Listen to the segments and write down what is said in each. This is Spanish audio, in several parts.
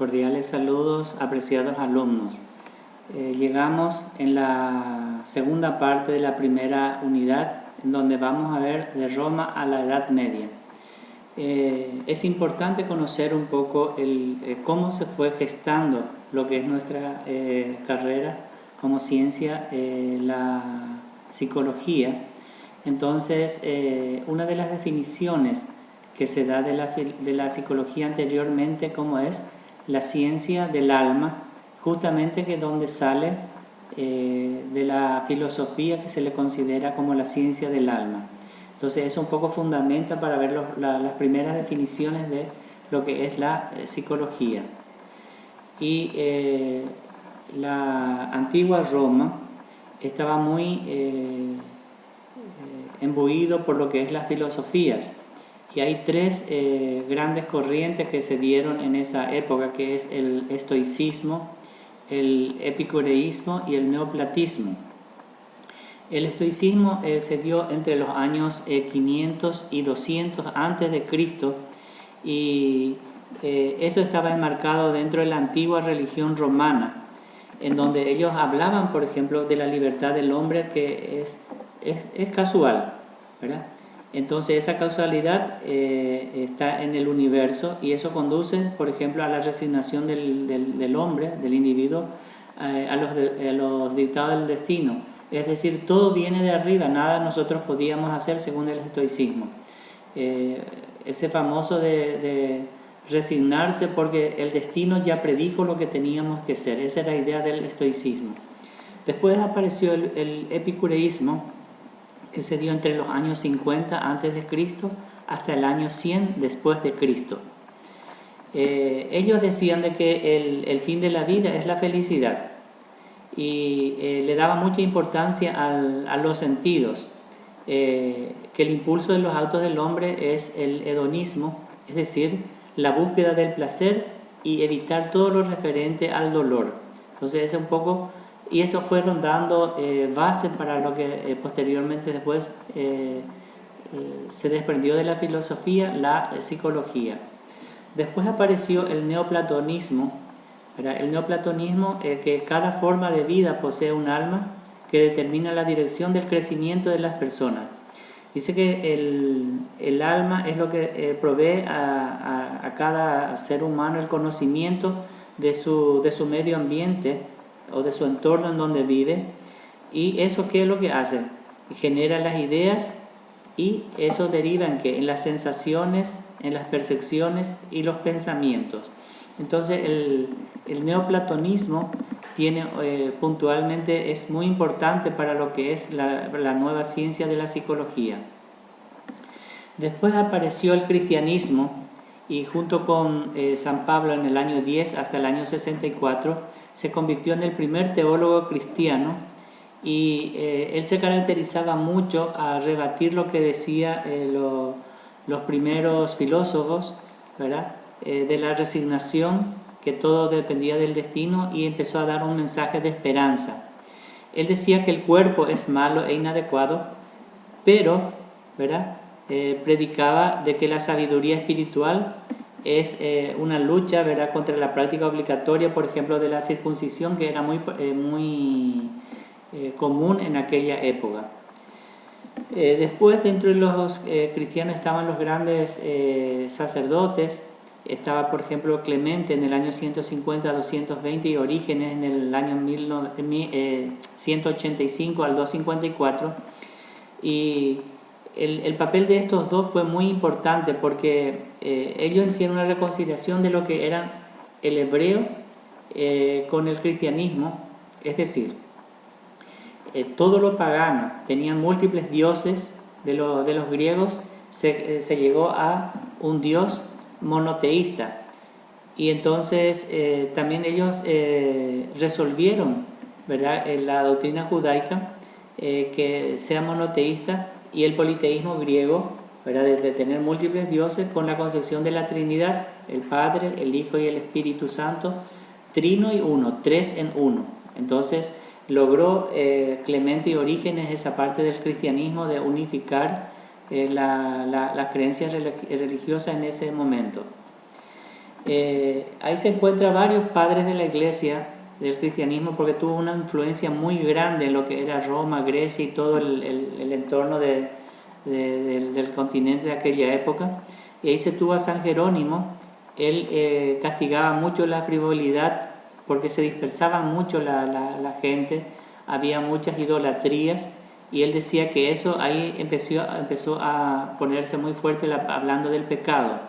Cordiales saludos, apreciados alumnos. Llegamos en la segunda parte de la primera unidad, en donde vamos a ver de Roma a la Edad Media. Es importante conocer un poco cómo se fue gestando lo que es nuestra carrera como ciencia, la psicología. Entonces, una de las definiciones que se da de la psicología anteriormente como es la ciencia del alma, justamente que es donde sale de la filosofía que se le considera como la ciencia del alma. Entonces eso un poco fundamenta para ver las primeras definiciones de lo que es la psicología. Y la antigua Roma estaba muy imbuido por lo que es las filosofías. Y hay tres grandes corrientes que se dieron en esa época, que es el estoicismo, el epicureísmo y el neoplatismo. El estoicismo se dio entre los años 500 y 200 antes de Cristo, y esto estaba enmarcado dentro de la antigua religión romana, en donde ellos hablaban, por ejemplo, de la libertad del hombre, que es casual, ¿verdad? Entonces esa causalidad está en el universo, y eso conduce, por ejemplo, a la resignación del hombre, del individuo, a los dictados del destino. Es decir, todo viene de arriba, nada nosotros podíamos hacer según el estoicismo. Ese famoso de resignarse porque el destino ya predijo lo que teníamos que ser, esa es la idea del estoicismo. Después apareció el epicureísmo, que se dio entre los años 50 antes de Cristo hasta el año 100 después de Cristo. Ellos decían de que el fin de la vida es la felicidad, y le daba mucha importancia a los sentidos, que el impulso de los actos del hombre es el hedonismo, es decir, la búsqueda del placer y evitar todo lo referente al dolor. Entonces es un poco... Y esto fueron dando bases para lo que posteriormente después se desprendió de la filosofía, la psicología. Después apareció el neoplatonismo. El neoplatonismo es que cada forma de vida posee un alma que determina la dirección del crecimiento de las personas. Dice que el alma es lo que provee a cada ser humano el conocimiento de su medio ambiente o de su entorno en donde vive, y eso ¿qué es lo que hace? Genera las ideas, y eso deriva en las sensaciones, en las percepciones y los pensamientos. Entonces el neoplatonismo tiene puntualmente, es muy importante para lo que es la nueva ciencia de la psicología. Después apareció el cristianismo, y junto con San Pablo en el año 10 hasta el año 64 se convirtió en el primer teólogo cristiano, y él se caracterizaba mucho a rebatir lo que decía los primeros filósofos, ¿verdad? De la resignación, que todo dependía del destino, y empezó a dar un mensaje de esperanza. Él decía que el cuerpo es malo e inadecuado, pero, ¿verdad? Predicaba de que la sabiduría espiritual es una lucha, ¿verdad?, contra la práctica obligatoria, por ejemplo, de la circuncisión, que era muy común en aquella época. Después, dentro de los cristianos estaban los grandes sacerdotes. Estaba, por ejemplo, Clemente en el año 150 a 220 y Orígenes en el año 185 al 254. Y el papel de estos dos fue muy importante, porque ellos hicieron una reconciliación de lo que era el hebreo con el cristianismo. Es decir, todo lo pagano, tenían múltiples dioses de los griegos, se llegó a un dios monoteísta, y entonces también ellos resolvieron, ¿verdad?, la doctrina judaica, que sea monoteísta, y el politeísmo griego, ¿verdad?, de tener múltiples dioses, con la concepción de la Trinidad, el Padre, el Hijo y el Espíritu Santo, trino y uno, tres en uno. Entonces logró Clemente y Orígenes esa parte del cristianismo de unificar las creencias religiosas en ese momento. Ahí se encuentran varios padres de la iglesia del cristianismo, porque tuvo una influencia muy grande en lo que era Roma, Grecia y todo el entorno del continente de aquella época. Y ahí se tuvo a San Jerónimo. Él castigaba mucho la frivolidad porque se dispersaba mucho la gente, había muchas idolatrías, y él decía que eso ahí empezó a ponerse muy fuerte hablando del pecado.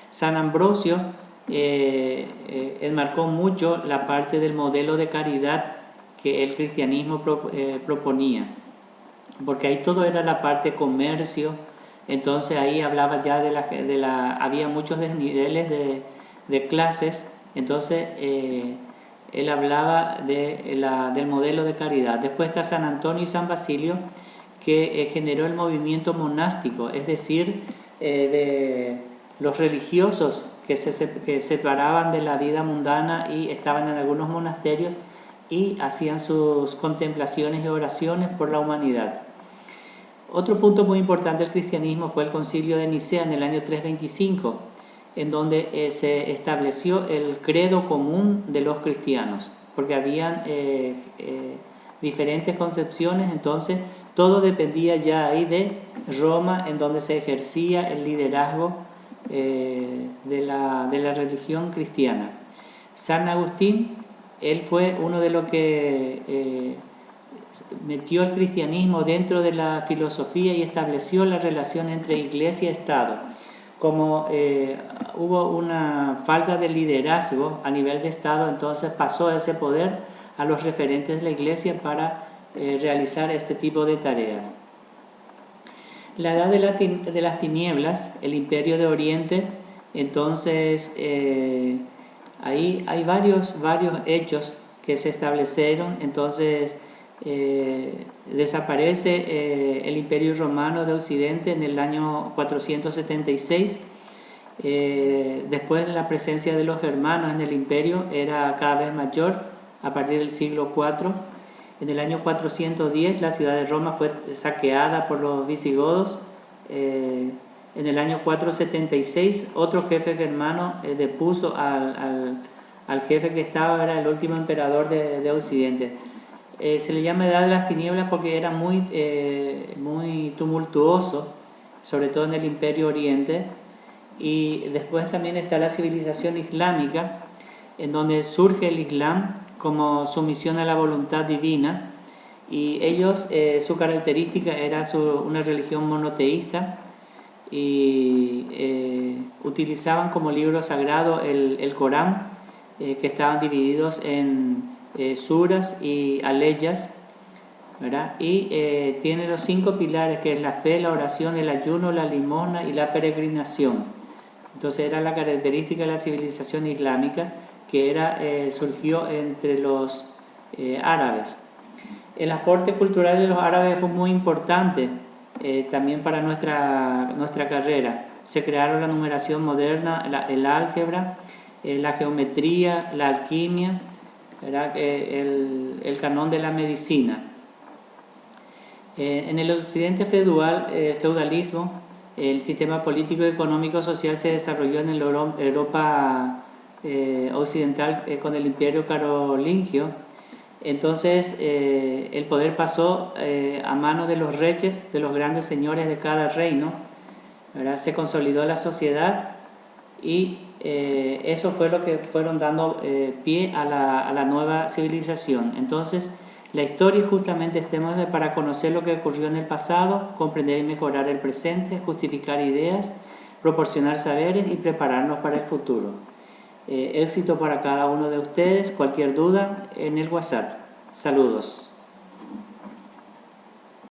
San Ambrosio enmarcó mucho la parte del modelo de caridad que el cristianismo proponía, porque ahí todo era la parte comercio. Entonces ahí hablaba ya había muchos desniveles de clases. Entonces él hablaba del modelo de caridad. Después está San Antonio y San Basilio, que generó el movimiento monástico, es decir, de los religiosos que se separaban de la vida mundana y estaban en algunos monasterios y hacían sus contemplaciones y oraciones por la humanidad. Otro punto muy importante del cristianismo fue el Concilio de Nicea en el año 325, en donde se estableció el credo común de los cristianos, porque habían diferentes concepciones. Entonces todo dependía ya ahí de Roma, en donde se ejercía el liderazgo de la religión cristiana. San Agustín, él fue uno de los que metió el cristianismo dentro de la filosofía y estableció la relación entre iglesia y Estado. Como hubo una falta de liderazgo a nivel de Estado, entonces pasó ese poder a los referentes de la iglesia para realizar este tipo de tareas. La edad de las tinieblas, el imperio de Oriente, entonces ahí hay varios hechos que se establecieron. Entonces desaparece el imperio romano de Occidente en el año 476. Después la presencia de los germanos en el imperio era cada vez mayor a partir del siglo IV. En el año 410 la ciudad de Roma fue saqueada por los visigodos. En el año 476 otro jefe germano depuso al jefe que era el último emperador de Occidente. Se le llama Edad de las Tinieblas porque era muy tumultuoso, sobre todo en el Imperio Oriente. Y después también está la civilización islámica, en donde surge el Islam como sumisión a la voluntad divina, y ellos, su característica era una religión monoteísta, y utilizaban como libro sagrado el Corán, que estaban divididos en suras y aleyas, ¿verdad? Y tiene los 5 pilares, que es la fe, la oración, el ayuno, la limosna y la peregrinación. Entonces era la característica de la civilización islámica, que surgió entre los árabes. El aporte cultural de los árabes fue muy importante también para nuestra carrera. Se crearon la numeración moderna, el álgebra, la geometría, la alquimia, el canon de la medicina. En el occidente feudalismo, el sistema político, económico, social se desarrolló en la Europa occidental con el imperio carolingio. Entonces el poder pasó a manos de los reyes, de los grandes señores de cada reino, ¿verdad? Se consolidó la sociedad, y eso fue lo que fueron dando pie a la nueva civilización. Entonces la historia justamente estemos para conocer lo que ocurrió en el pasado, comprender y mejorar el presente, justificar ideas, proporcionar saberes y prepararnos para el futuro. Éxito para cada uno de ustedes. Cualquier duda en el WhatsApp. Saludos.